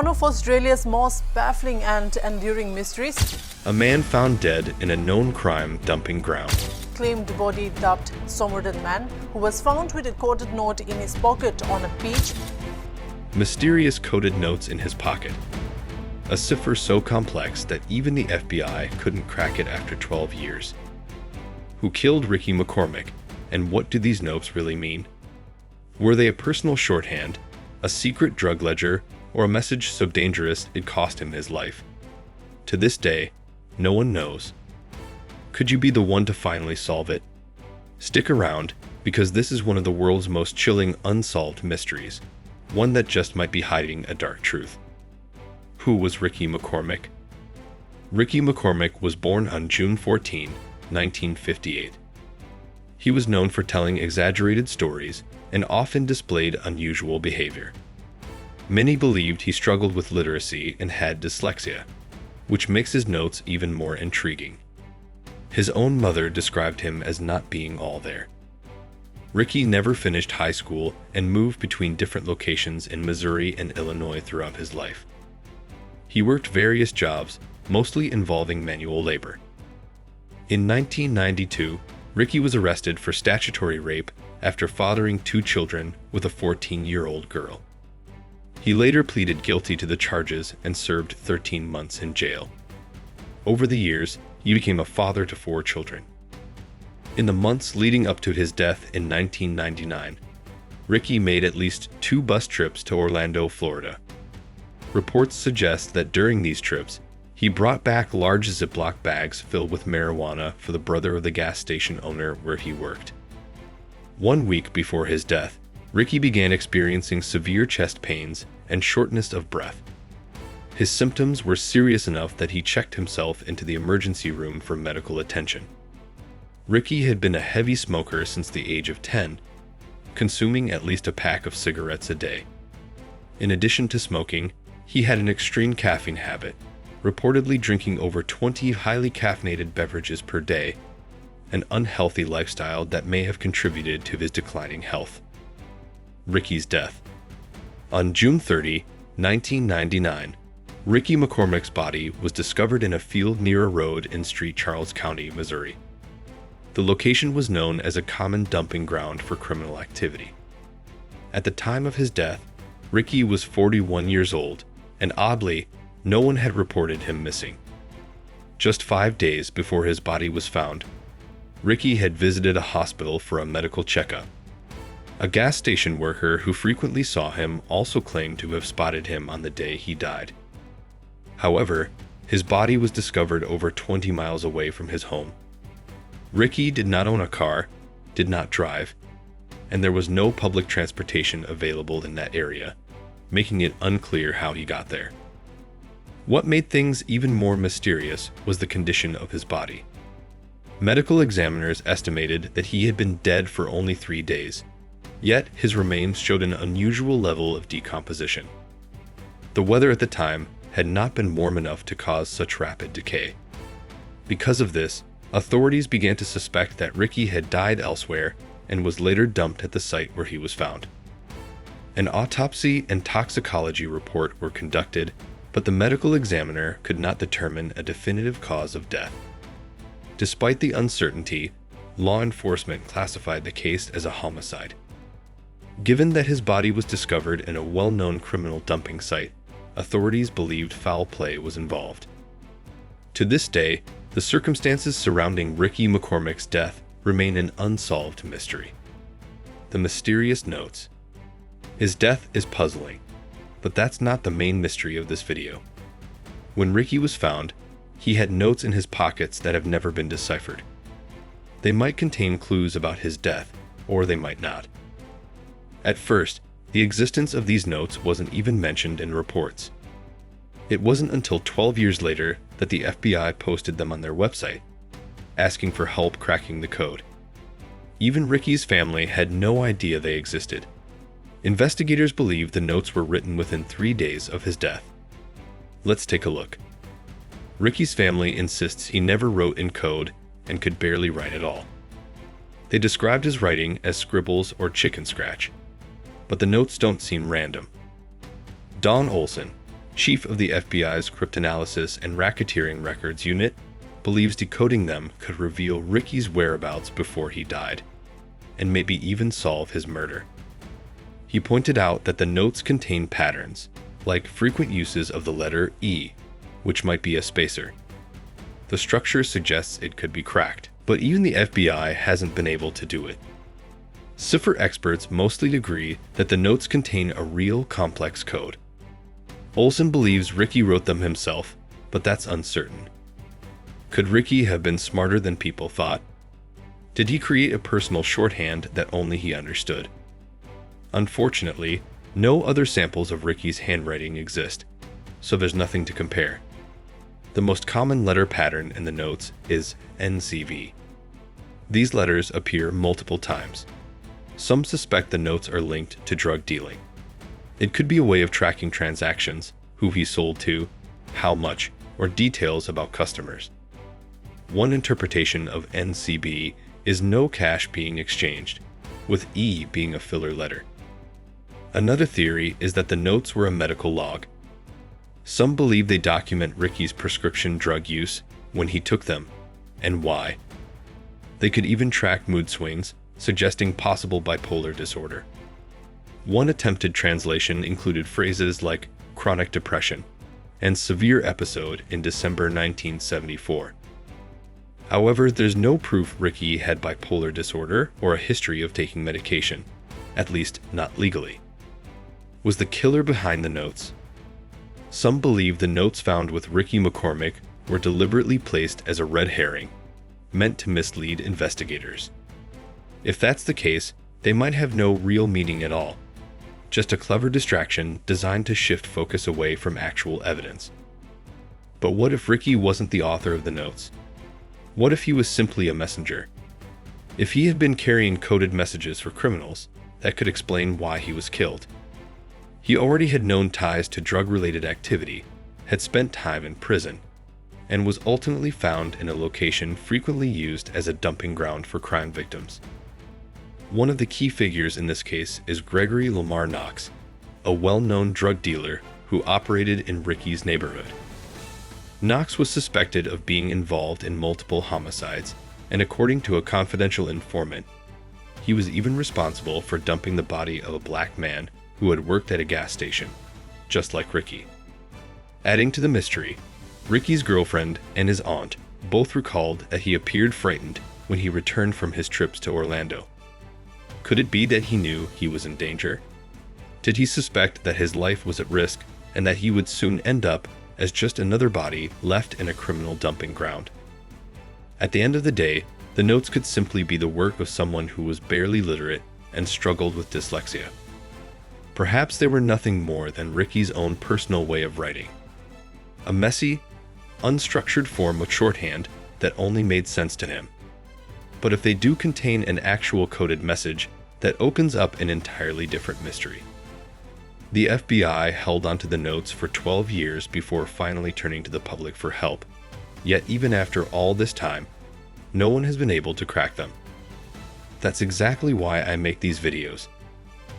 One of Australia's most baffling and enduring mysteries. A man found dead in a known crime dumping ground. Claimed body dubbed Somerton Man, who was found with a coded note in his pocket on a beach. Mysterious coded notes in his pocket. A cipher so complex that even the FBI couldn't crack it after 12 years. Who killed Ricky McCormick, and what do these notes really mean? Were they a personal shorthand, a secret drug ledger, or a message so dangerous it cost him his life? To this day, no one knows. Could you be the one to finally solve it? Stick around, because this is one of the world's most chilling unsolved mysteries, one that just might be hiding a dark truth. Who was Ricky McCormick? Ricky McCormick was born on June 14, 1958. He was known for telling exaggerated stories and often displayed unusual behavior. Many believed he struggled with literacy and had dyslexia, which makes his notes even more intriguing. His own mother described him as not being all there. Ricky never finished high school and moved between different locations in Missouri and Illinois throughout his life. He worked various jobs, mostly involving manual labor. In 1992, Ricky was arrested for statutory rape after fathering 2 children with a 14-year-old girl. He later pleaded guilty to the charges and served 13 months in jail. Over the years, he became a father to 4 children. In the months leading up to his death in 1999, Ricky made at least 2 bus trips to Orlando, Florida. Reports suggest that during these trips, he brought back large Ziploc bags filled with marijuana for the brother of the gas station owner where he worked. 1 week before his death, Ricky began experiencing severe chest pains and shortness of breath. His symptoms were serious enough that he checked himself into the emergency room for medical attention. Ricky had been a heavy smoker since the age of 10, consuming at least a pack of cigarettes a day. In addition to smoking, he had an extreme caffeine habit, reportedly drinking over 20 highly caffeinated beverages per day, an unhealthy lifestyle that may have contributed to his declining health. Ricky's death. On June 30, 1999, Ricky McCormick's body was discovered in a field near a road in St. Charles County, Missouri. The location was known as a common dumping ground for criminal activity. At the time of his death, Ricky was 41 years old, and oddly, no one had reported him missing. Just 5 days before his body was found, Ricky had visited a hospital for a medical checkup. A gas station worker who frequently saw him also claimed to have spotted him on the day he died. However, his body was discovered over 20 miles away from his home. Ricky did not own a car, did not drive, and there was no public transportation available in that area, making it unclear how he got there. What made things even more mysterious was the condition of his body. Medical examiners estimated that he had been dead for only 3 days, yet his remains showed an unusual level of decomposition. The weather at the time had not been warm enough to cause such rapid decay. Because of this, authorities began to suspect that Ricky had died elsewhere and was later dumped at the site where he was found. An autopsy and toxicology report were conducted, but the medical examiner could not determine a definitive cause of death. Despite the uncertainty, law enforcement classified the case as a homicide. Given that his body was discovered in a well-known criminal dumping site, authorities believed foul play was involved. To this day, the circumstances surrounding Ricky McCormick's death remain an unsolved mystery. The mysterious notes. His death is puzzling, but that's not the main mystery of this video. When Ricky was found, he had notes in his pockets that have never been deciphered. They might contain clues about his death, or they might not. At first, the existence of these notes wasn't even mentioned in reports. It wasn't until 12 years later that the FBI posted them on their website, asking for help cracking the code. Even Ricky's family had no idea they existed. Investigators believe the notes were written within 3 days of his death. Let's take a look. Ricky's family insists he never wrote in code and could barely write at all. They described his writing as scribbles or chicken scratch, but the notes don't seem random. Dawn Olson, chief of the FBI's Cryptanalysis and Racketeering Records Unit, believes decoding them could reveal Ricky's whereabouts before he died, and maybe even solve his murder. He pointed out that the notes contain patterns, like frequent uses of the letter E, which might be a spacer. The structure suggests it could be cracked, but even the FBI hasn't been able to do it. Cipher experts mostly agree that the notes contain a real complex code. Olson believes Ricky wrote them himself, but that's uncertain. Could Ricky have been smarter than people thought? Did he create a personal shorthand that only he understood? Unfortunately, no other samples of Ricky's handwriting exist, so there's nothing to compare. The most common letter pattern in the notes is NCV. These letters appear multiple times. Some suspect the notes are linked to drug dealing. It could be a way of tracking transactions, who he sold to, how much, or details about customers. One interpretation of NCB is no cash being exchanged, with E being a filler letter. Another theory is that the notes were a medical log. Some believe they document Ricky's prescription drug use, when he took them, and why. They could even track mood swings, suggesting possible bipolar disorder. One attempted translation included phrases like chronic depression and severe episode in December 1974. However, there's no proof Ricky had bipolar disorder or a history of taking medication, at least not legally. Was the killer behind the notes? Some believe the notes found with Ricky McCormick were deliberately placed as a red herring, meant to mislead investigators. If that's the case, they might have no real meaning at all, just a clever distraction designed to shift focus away from actual evidence. But what if Ricky wasn't the author of the notes? What if he was simply a messenger? If he had been carrying coded messages for criminals, that could explain why he was killed. He already had known ties to drug-related activity, had spent time in prison, and was ultimately found in a location frequently used as a dumping ground for crime victims. One of the key figures in this case is Gregory Lamar Knox, a well-known drug dealer who operated in Ricky's neighborhood. Knox was suspected of being involved in multiple homicides, and according to a confidential informant, he was even responsible for dumping the body of a black man who had worked at a gas station, just like Ricky. Adding to the mystery, Ricky's girlfriend and his aunt both recalled that he appeared frightened when he returned from his trips to Orlando. Could it be that he knew he was in danger? Did he suspect that his life was at risk and that he would soon end up as just another body left in a criminal dumping ground? At the end of the day, the notes could simply be the work of someone who was barely literate and struggled with dyslexia. Perhaps they were nothing more than Ricky's own personal way of writing. A messy, unstructured form of shorthand that only made sense to him. But if they do contain an actual coded message, that opens up an entirely different mystery. The FBI held onto the notes for 12 years before finally turning to the public for help. Yet even after all this time, no one has been able to crack them. That's exactly why I make these videos.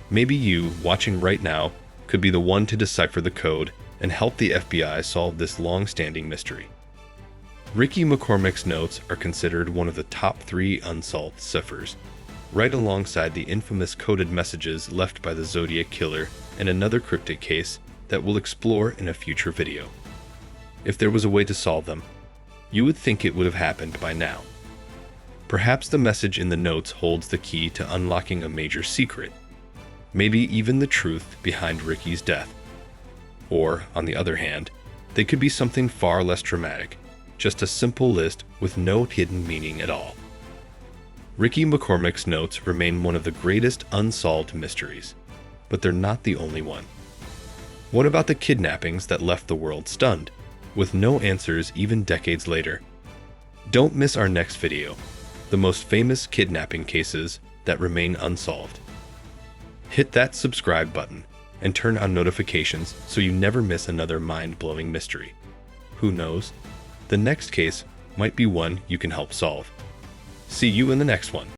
Maybe you, watching right now, could be the one to decipher the code and help the FBI solve this long-standing mystery. Ricky McCormick's notes are considered one of the top 3 unsolved ciphers, right alongside the infamous coded messages left by the Zodiac Killer and another cryptic case that we'll explore in a future video. If there was a way to solve them, you would think it would have happened by now. Perhaps the message in the notes holds the key to unlocking a major secret, maybe even the truth behind Ricky's death. Or, on the other hand, they could be something far less dramatic, just a simple list with no hidden meaning at all. Ricky McCormick's notes remain one of the greatest unsolved mysteries, but they're not the only one. What about the kidnappings that left the world stunned, with no answers even decades later? Don't miss our next video, the most famous kidnapping cases that remain unsolved. Hit that subscribe button and turn on notifications so you never miss another mind-blowing mystery. Who knows? The next case might be one you can help solve. See you in the next one.